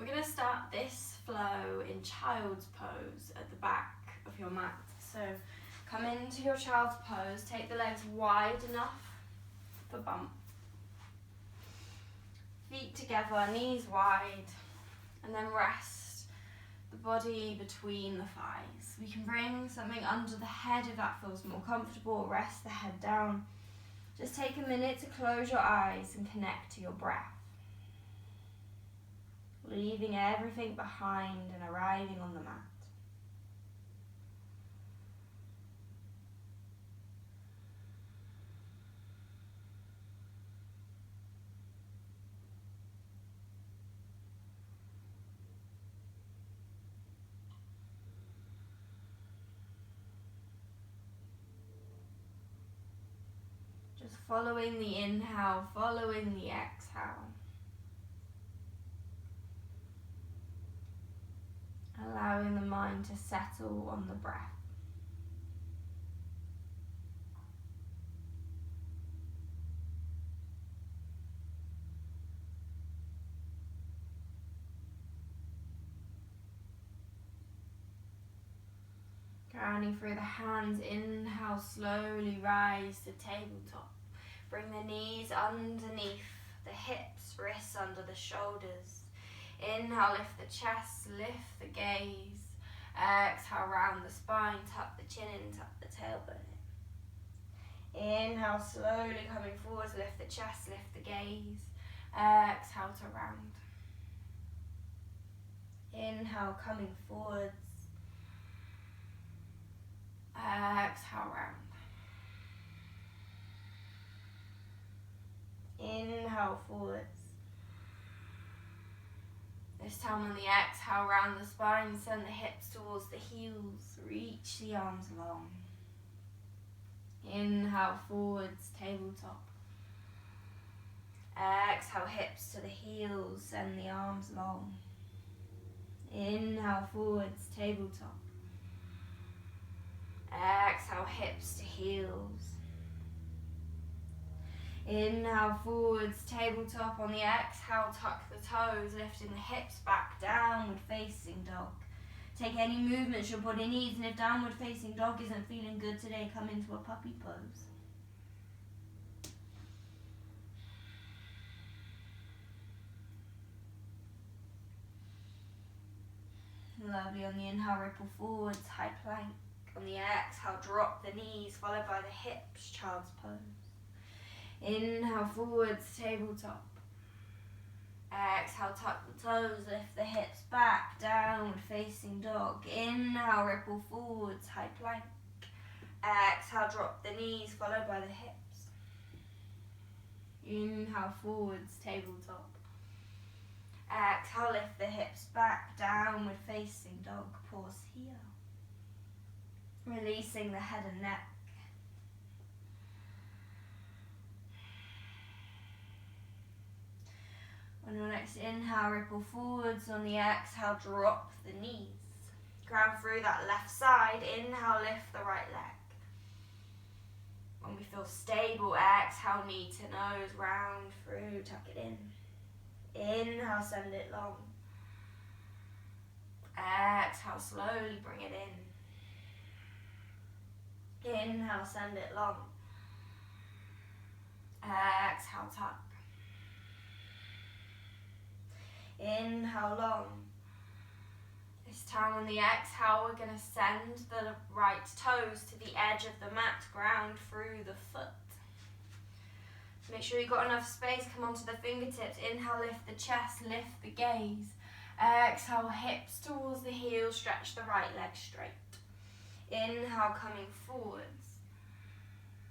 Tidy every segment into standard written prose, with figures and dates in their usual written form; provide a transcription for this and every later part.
going to start this flow in child's pose at the back of your mat. So come into your child's pose, take the legs wide enough for bump. Feet together, knees wide, and then rest the body between the thighs. We can bring something under the head if that feels more comfortable. Rest the head down. Just take a minute to close your eyes and connect to your breath. Leaving everything behind and arriving on the mat. Just following the inhale, following the exhale. Allowing the mind to settle on the breath. Grounding through the hands, inhale, slowly rise to tabletop. Bring the knees underneath the hips, wrists under the shoulders. Inhale, lift the chest, lift the gaze. Exhale, round the spine, tuck the chin in, tuck the tailbone in. Inhale, slowly coming forwards, lift the chest, lift the gaze. Exhale to round. Inhale, coming forwards. Exhale, round. Inhale, forwards. This time on the exhale, round the spine, send the hips towards the heels, reach the arms long. Inhale, forwards, tabletop. Exhale, hips to the heels, send the arms long. Inhale, forwards, tabletop. Exhale, hips to heels. Inhale, forwards, tabletop. On the exhale, tuck the toes, lifting the hips back, downward facing dog. Take any movements your body needs, and if downward facing dog isn't feeling good today, come into a puppy pose. Lovely. On the inhale, ripple forwards, high plank. On the exhale, drop the knees, followed by the hips, child's pose. Inhale, forwards, tabletop. Exhale, tuck the toes, lift the hips back, downward facing dog. Inhale, ripple forwards, high plank. Exhale, drop the knees, followed by the hips. Inhale, forwards, tabletop. Exhale, lift the hips back, downward facing dog. Pause here. Releasing the head and neck. On your next inhale, ripple forwards. On the exhale, drop the knees. Ground through that left side. Inhale, lift the right leg. When we feel stable, exhale, knee to nose, round through, tuck it in. Inhale, send it long. Exhale, slowly bring it in. Inhale, send it long. Exhale, tuck. Inhale, long. This time on the exhale, we're going to send the right toes to the edge of the mat, ground through the foot. Make sure you've got enough space, come onto the fingertips. Inhale, lift the chest, lift the gaze. Exhale, hips towards the heels, stretch the right leg straight. Inhale, coming forwards.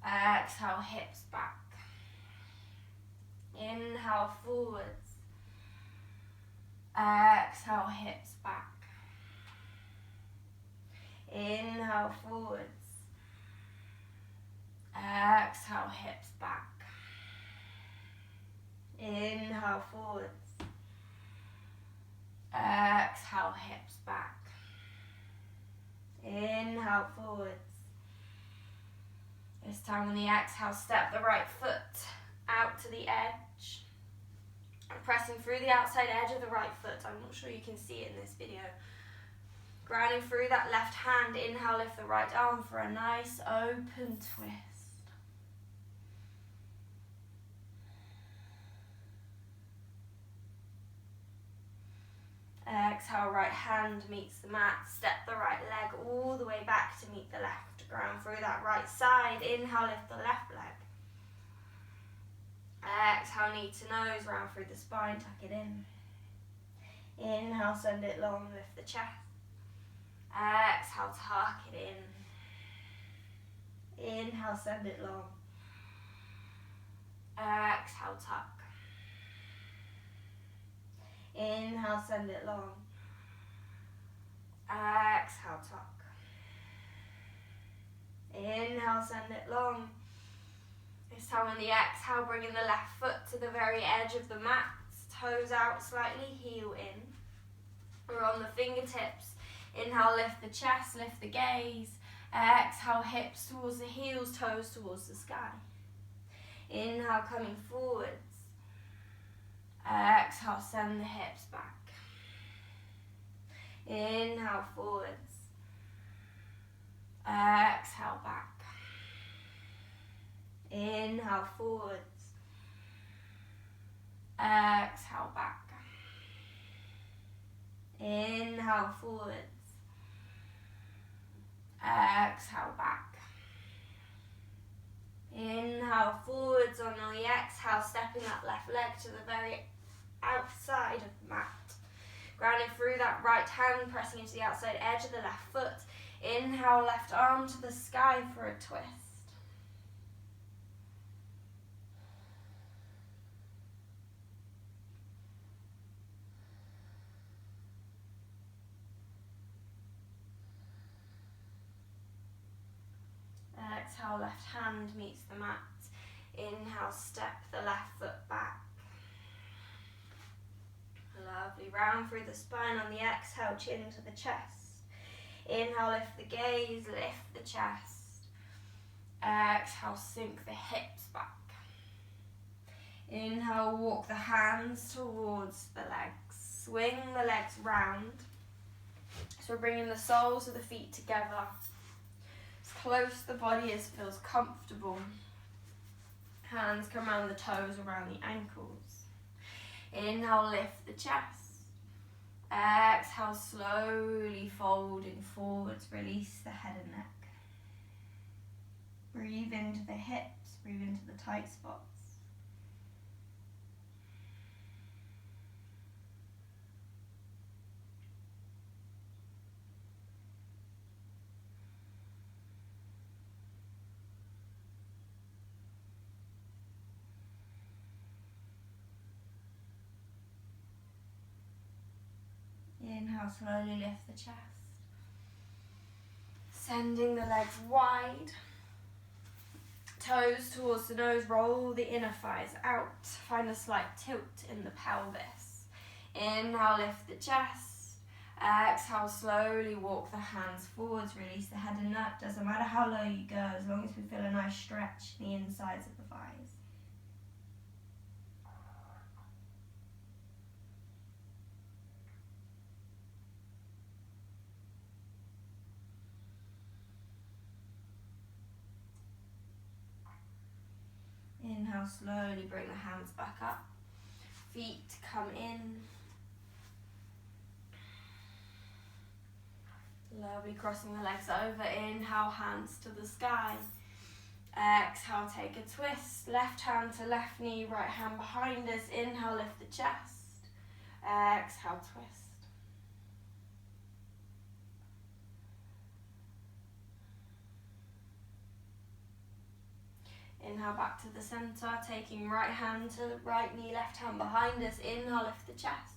Exhale, hips back. Inhale, forwards. Exhale, hips back. Inhale, forwards. Exhale, hips back. Inhale, forwards. Exhale, hips back. Inhale, forwards. This time on the exhale, step the right foot out to the edge. Press pressing through the outside edge of the right foot. I'm not sure you can see it in this video. Grounding through that left hand. Inhale, lift the right arm for a nice open twist. Exhale, right hand meets the mat. Step the right leg all the way back to meet the left. Ground through that right side. Inhale, lift the left leg. Exhale, knee to nose, round through the spine, tuck it in. Inhale, send it long, lift the chest. Exhale, tuck it in. Inhale, send it long. Exhale, tuck. Inhale, send it long. Exhale, tuck. Inhale, send it long. This time on the exhale, bringing the left foot to the very edge of the mat. Toes out slightly, heel in. We're on the fingertips. Inhale, lift the chest, lift the gaze. Exhale, hips towards the heels, toes towards the sky. Inhale, coming forwards. Exhale, send the hips back. Inhale, forwards. Exhale, back. Inhale, forwards. Exhale, back. Inhale, forwards. Exhale, back. Inhale, forwards on the exhale, stepping that left leg to the very outside of the mat. Grounding through that right hand, pressing into the outside edge of the left foot. Inhale, left arm to the sky for a twist. Exhale, left hand meets the mat. Inhale, step the left foot back. Lovely, round through the spine on the exhale, chin to the chest. Inhale, lift the gaze, lift the chest. Exhale, sink the hips back. Inhale, walk the hands towards the legs. Swing the legs round. So we're bringing the soles of the feet together. As close to the body as feels comfortable. Hands come around the toes, around the ankles. Inhale, lift the chest. Exhale, slowly folding forwards, release the head and neck. Breathe into the hips, breathe into the tight spots. Inhale, slowly lift the chest. Sending the legs wide. Toes towards the nose, roll the inner thighs out. Find a slight tilt in the pelvis. Inhale, lift the chest. Exhale, slowly walk the hands forwards, release the head and neck. Doesn't matter how low you go, as long as we feel a nice stretch in the insides of the thighs. Inhale, slowly bring the hands back up. Feet come in. Lovely, crossing the legs over. Inhale, hands to the sky. Exhale, take a twist. Left hand to left knee, right hand behind us. Inhale, lift the chest. Exhale, twist. Inhale, back to the center, taking right hand to right knee, left hand behind us. Inhale, lift the chest.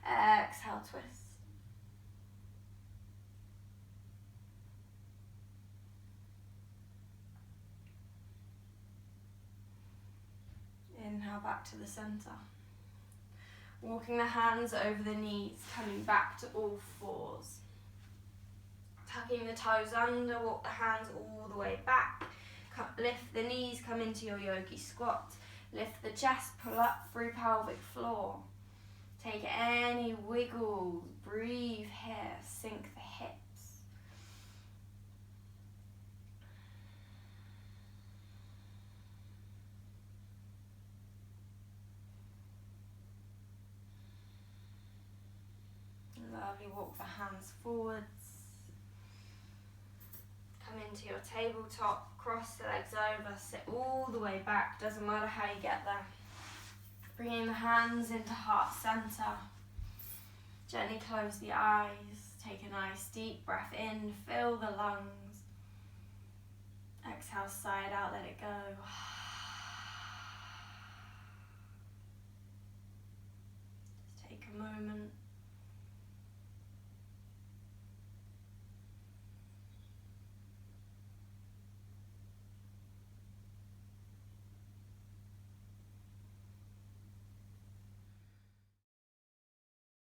Exhale, twist. Inhale, back to the center. Walking the hands over the knees, coming back to all fours. Tucking the toes under, walk the hands all the way back. Lift the knees, come into your yogi squat. Lift the chest, pull up through pelvic floor. Take any wiggles, breathe here, sink the hips. Lovely, walk the hands forwards. Come into your tabletop, cross the legs over, sit all the way back, doesn't matter how you get there. Bringing the hands into heart center. Gently close the eyes, take a nice deep breath in, fill the lungs. Exhale, sigh it out, let it go.